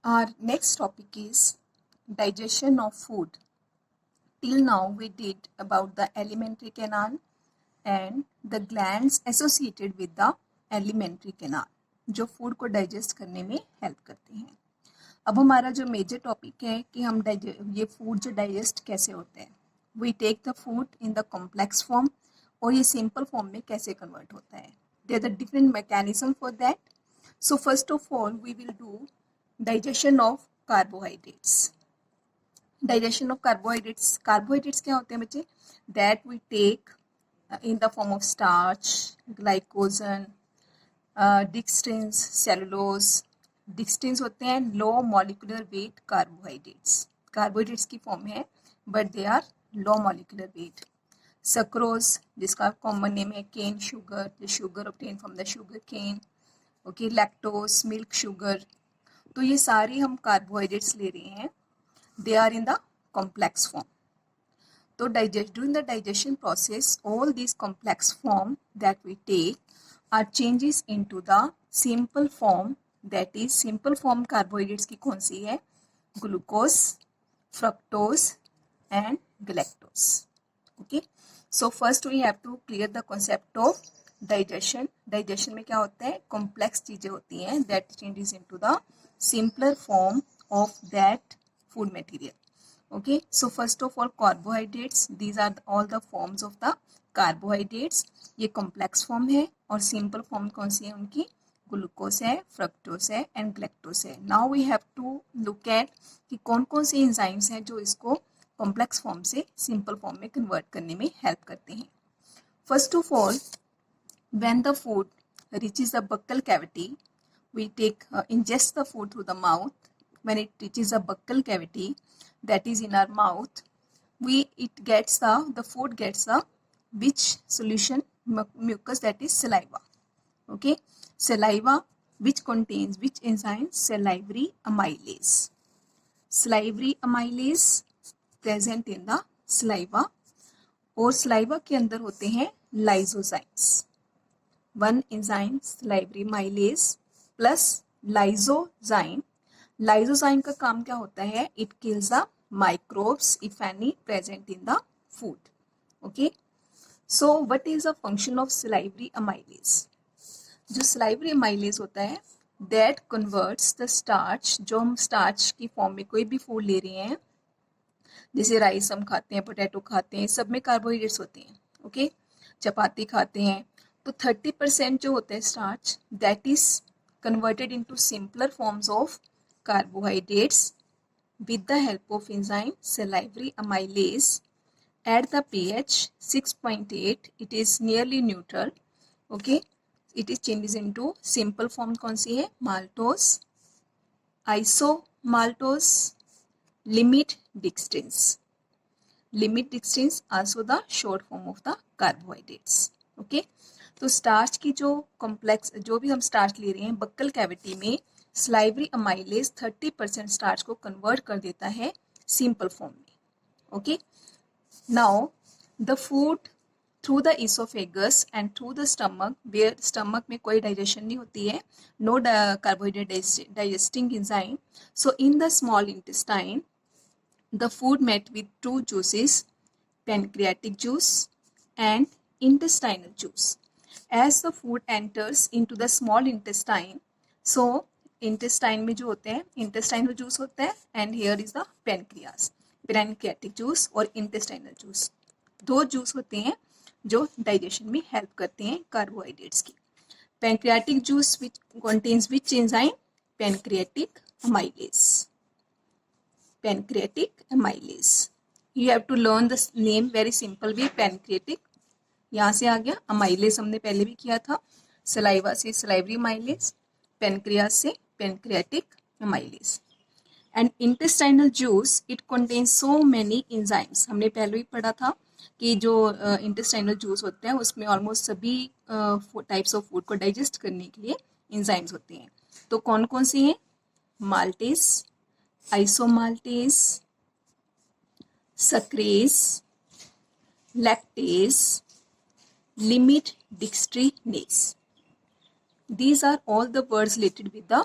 Our next topic is digestion of food. Till now we did about the alimentary canal and the glands associated with the alimentary canal जो food को digest करने में help करते हैं. अब हमारा जो मेजर टॉपिक है कि हम ये फूड जो डाइजेस्ट कैसे होते हैं. We take the food in the complex form और ये सिंपल फॉर्म में कैसे कन्वर्ट होता है. There are different mechanism for that. So first of all we will do digestion of carbohydrates. Digestion of carbohydrates. Carbohydrates क्या होते हैं बच्चे? That we take in the form of starch, glycogen, dextrins, cellulose. Dextrins होते हैं low molecular weight carbohydrates. Carbohydrates की form है but they are low molecular weight. Sucrose जिसका common name है cane sugar, the sugar obtain from the sugar cane. Okay, lactose milk sugar. तो ये सारे हम कार्बोहाइड्रेट्स ले रहे हैं. They are in the complex form. So during the digestion process, all these complex form that we take are changes into the simple form. That is simple form carbohydrates की कौन सी है? Glucose, fructose and galactose. Okay. So first we have to clear the concept of digestion. Digestion में क्या होता है? Complex चीजें होती हैं that changes into the simpler form of that food material. Okay, so first of all carbohydrates, these are all the forms of the carbohydrates. ये complex form है और simple form कौन सी है उनकी? ग्लूकोज है, फ्रक्टोज है एंड ग्लैक्टोज है. Now we have to look at कि कौन कौन से एंजाइम्स हैं जो इसको कॉम्प्लेक्स फॉर्म से सिंपल फॉर्म में कन्वर्ट करने में हेल्प करते हैं. First of all when the food reaches the buccal cavity, we take ingest the food through the mouth. When it reaches the buccal cavity, that is in our mouth, the food gets the which solution? Mucus, that is saliva. Okay, saliva which contains which enzyme? Salivary amylase. Salivary amylase present in the saliva और saliva के अंदर होते हैं lysozymes. One enzyme salivary amylase plus lysozyme. Lysozyme का काम क्या होता है? It kills the microbes if any present in the food. Okay, so what is the function of salivary amylase? जो सलाइवरी अमाइलेज होता है दैट कन्वर्ट्स द स्टार्च. जो हम स्टार्च की फॉर्म में कोई भी फूड ले रहे हैं, जैसे राइस हम खाते हैं, पोटैटो खाते हैं, सब में कार्बोहाइड्रेट्स होते हैं. ओके, चपाती खाते हैं, तो 30% जो होता है starch that is converted into simpler forms of carbohydrates with the help of enzyme salivary amylase. At the pH 6.8, it is nearly neutral. Okay, it is changes into simple form. कौन सी है? maltose, isomaltose, limit dextrins. Limit dextrins also the short form of the carbohydrates. Okay, तो starch की जो complex जो भी हम starch ले रहे हैं बक्कल कैविटी में सलाइवरी अमाइलेज 30% स्टार्च को कन्वर्ट कर देता है सिंपल फॉर्म में. Okay, now the food through the oesophagus and through the stomach, where stomach में कोई डाइजेशन नहीं होती है, no carbohydrate digesting enzyme. So in the small intestine the food met with two juices, pancreatic juice and intestinal juice. As the food enters into the small intestine, so intestine में जो होते हैं intestinal juice होता है and here is the pancreas, pancreatic juice और intestinal juice. दो juice होते हैं जो डाइजेशन में हेल्प करते हैं कार्बोहाइड्रेट्स की. pancreatic juice which contains which enzyme? pancreatic amylase. pancreatic amylase. You have to learn the name very simple way. pancreatic यहाँ से आ गया, अमाइलेज हमने पहले भी किया था, सलाइवा से सलाइवरी अमाइलेज, पेनक्रियास से pancreatic amylase. And intestinal juice it contains so many enzymes. हमने पहले भी पढ़ा था कि जो इंटेस्टाइनल जूस होते हैं उसमें ऑलमोस्ट सभी टाइप्स ऑफ फूड को डाइजेस्ट करने के लिए एंजाइम्स होते हैं. तो कौन कौन से हैं? Maltase, isomaltase, sucrase, lactase, limit dextrinase. These are all the words related with the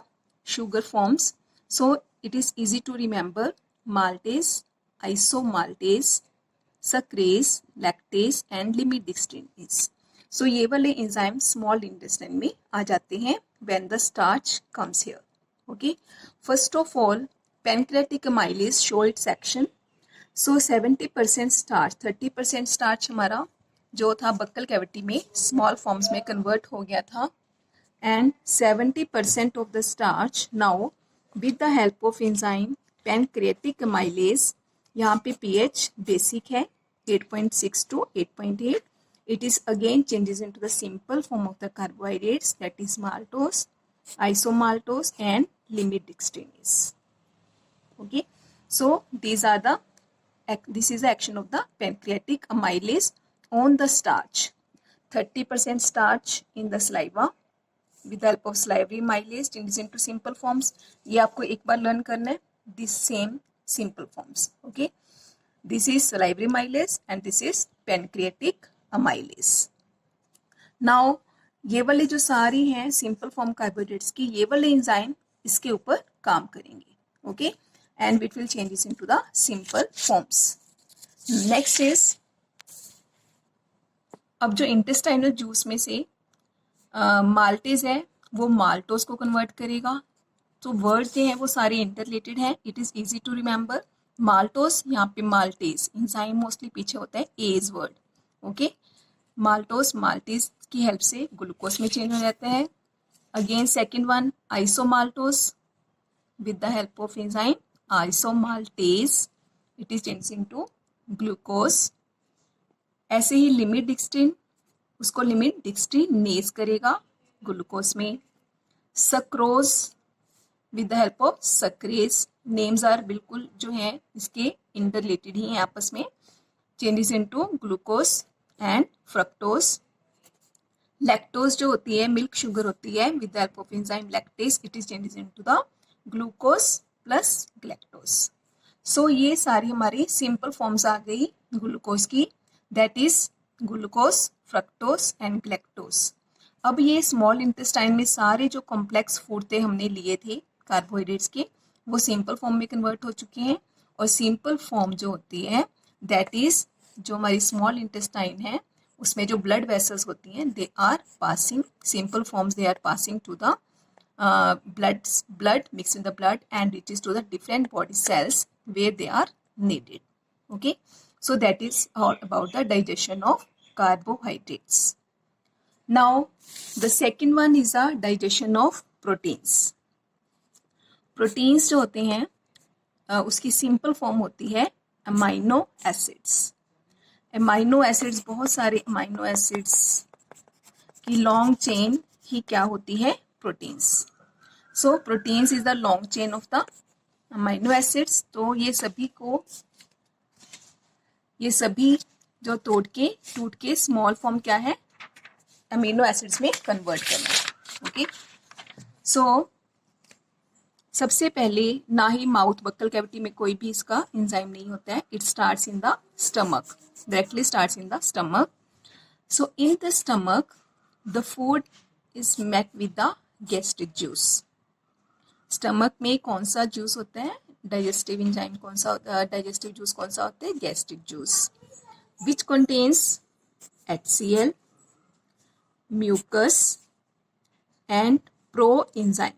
sugar forms. So It is easy to remember: maltase, isomaltase, sucrase, lactase and limidextrinase. So ये वाले enzyme small intestine में आ जाते हैं when the starch comes here. Okay. First of all, pancreatic amylase show its action. So 70% starch, 30% starch हमारा जो था buckle cavity में small forms में कन्वर्ट हो गया था, and 70% of the starch now with the help of enzyme pancreatic amylase, यहाँ पे पीएच बेसिक है 8.6 to 8.8. It is again changes into the simple form of the carbohydrates, that is maltose, isomaltose and limidextrinase. Okay, so this is the action of the pancreatic amylase on the starch. 30% starch in the saliva with the help of salivary amylase changes into simple forms. ये आपको एक बार learn करना है, this same simple forms. Okay, this is salivary amylase and this is pancreatic amylase. Now ये वाले जो सारी हैं simple form carbohydrates की, ये वाले enzyme इसके ऊपर काम करेंगे. Okay, and it will changes into the simple forms. Next is, अब जो इंटेस्टाइनल जूस में से माल्टेज है वो माल्टोस को कन्वर्ट करेगा. तो वर्ड्स जो हैं वो सारे इंटरलेटेड हैं. It is easy to remember. Maltose, यहाँ पे माल्टेज, इंजाइम मोस्टली पीछे होता है as word. Okay, maltose maltase की हेल्प से ग्लूकोज में चेंज हो जाता है. Again second one isomaltose with the help of enzyme isomaltase it is changing to glucose. ऐसे ही लिमिट डिक्सट्रिन, उसको लिमिट डिक्सट्रिनेज करेगा ग्लूकोज में. Sucrose with the help of sucrase, names are बिल्कुल जो हैं इसके इंटरलेटेड ही हैं आपस में. Changes into glucose and fructose. Lactose जो होती है मिल्क शुगर होती है, with the help of enzyme lactase it is changes into the glucose plus galactose. So ये सारी हमारी सिंपल फॉर्म्स आ गई ग्लूकोज की, that is glucose, fructose and galactose. अब ये स्मॉल इंटेस्टाइन में सारे जो कॉम्प्लेक्स फूड थे हमने लिए थे कार्बोहाइड्रेट्स के, वो सिंपल फॉर्म में कन्वर्ट हो चुके हैं. और सिंपल फॉर्म जो होती है दैट इज जो हमारी स्मॉल इंटेस्टाइन है उसमें जो ब्लड वेसल्स होती हैं they are passing simple forms, they are passing to the blood mixed in the blood and reaches to the different body cells where they are needed. Okay, so that is all about the digestion of carbohydrates. Now the second one is the digestion of proteins. Proteins जो होते हैं उसकी simple form होती है amino acids. Amino acids, बहुत सारे amino acids की long chain ही क्या होती है? Proteins. So proteins is the long chain of the amino acids. तो ये सभी जो टूट के स्मॉल फॉर्म क्या है? अमीनो एसिड्स में कन्वर्ट करना. ओके, सो सबसे पहले ना ही माउथ बक्कल कैविटी में कोई भी इसका एंजाइम नहीं होता है. It starts in the stomach, directly starts in the stomach. So in the stomach the food is met with the gastric juice. Stomach में कौन सा जूस होता है? डाइजेस्टिव एंजाइम कौन सा होता है? डाइजेस्टिव जूस कौन सा होता है? Gastric juice, which contains HCl, mucus and pro enzyme.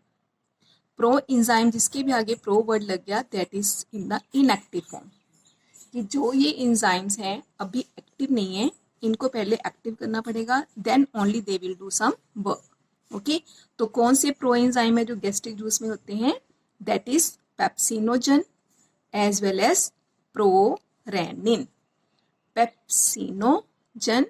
Pro enzyme जिसके भी आगे प्रो वर्ड लग गया that is in the inactive form. कि जो ये एंजाइम्स हैं अभी एक्टिव नहीं है, इनको पहले एक्टिव करना पड़ेगा, then only they will do some work. Okay, तो कौन से प्रो एंजाइम है जो गैस्ट्रिक जूस में होते हैं? That is pepsinogen as well as prorennin. Pepsinogen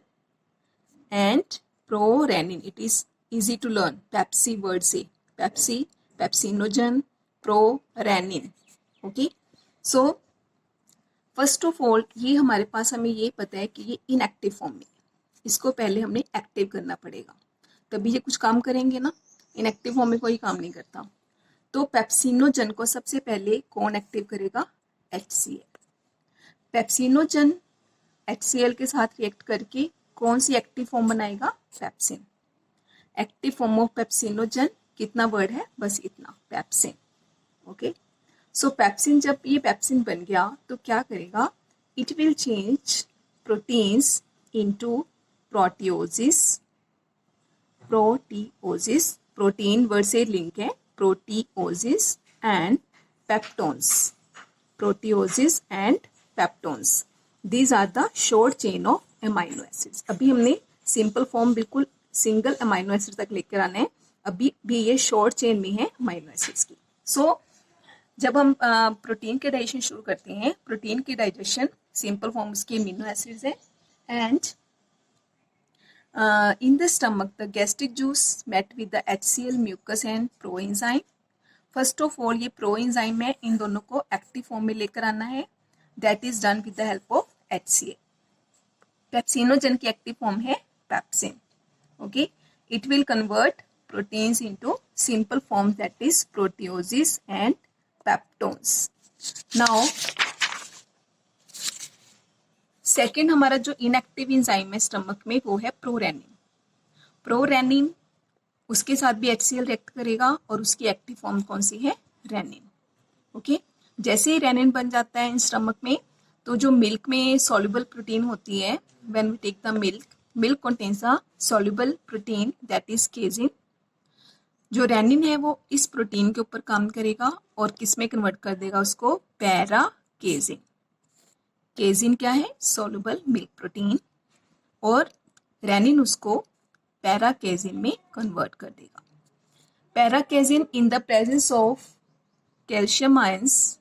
and prorennin. It is easy to learn. Pepsi word से pepsinogen, prorennin. Okay, so first of all ये हमारे पास हमें ये पता है कि ये इनएक्टिव फॉर्म में, इसको पहले हमने एक्टिव करना पड़ेगा तभी ये कुछ काम करेंगे ना. इनएक्टिव फॉर्म में कोई काम नहीं करता. तो पेप्सिनोजन को सबसे पहले कौन एक्टिव करेगा? HCl. पेप्सिनोजन HCl के साथ रिएक्ट करके कौन सी एक्टिव फॉर्म बनाएगा? Pepsin. Active form of pepsinogen कितना वर्ड है? बस इतना, पेप्सिन. ओके, सो पेप्सिन, जब ये पेप्सिन बन गया तो क्या करेगा, it will change proteins into proteoses, protein word से लिंक है, proteoses and peptones, proteoses and peptones, these are the short chain of amino acids. अभी हमने सिंपल फॉर्म बिल्कुल सिंगल अमाइनो एसिड तक लेकर आना है, अभी भी ये शॉर्ट चेन में है अमाइनो एसिड्स की। सो जब हम प्रोटीन के डाइजेशन शुरू करते हैं, प्रोटीन की डाइजेशन सिंपल फॉर्म उसके अमीनो एसिड्स है, and in the stomach the gastric juice met with the HCl, mucus and proenzyme. First of all ये प्रोएंजाइम है, इन दोनों को एक्टिव फॉर्म में लेकर आना है, that is done with the help of HCl. Pepsinogen की एक्टिव फॉर्म है pepsin. Okay, it will convert proteins into simple form, that is proteoses and peptones. Now second हमारा जो इनएक्टिव एंजाइम है stomach में वो है प्रोरेनिन. प्रोरेनिन उसके साथ भी HCl रिएक्ट करेगा और उसकी एक्टिव फॉर्म कौन सी है, रेनिन. ओके, जैसे ही रेनिन बन जाता है इन स्टमक में, तो जो मिल्क में सॉल्युबल प्रोटीन होती है, when we take the milk contains a soluble protein that is casein. जो रेनिन है वो इस प्रोटीन के ऊपर काम करेगा और किस में कन्वर्ट कर देगा उसको, पैरा केजिन. केजिन क्या है, सॉल्युबल मिल्क प्रोटीन, और रेनिन उसको पैराकेजिन में कन्वर्ट कर देगा. Paracasein in the presence of calcium ions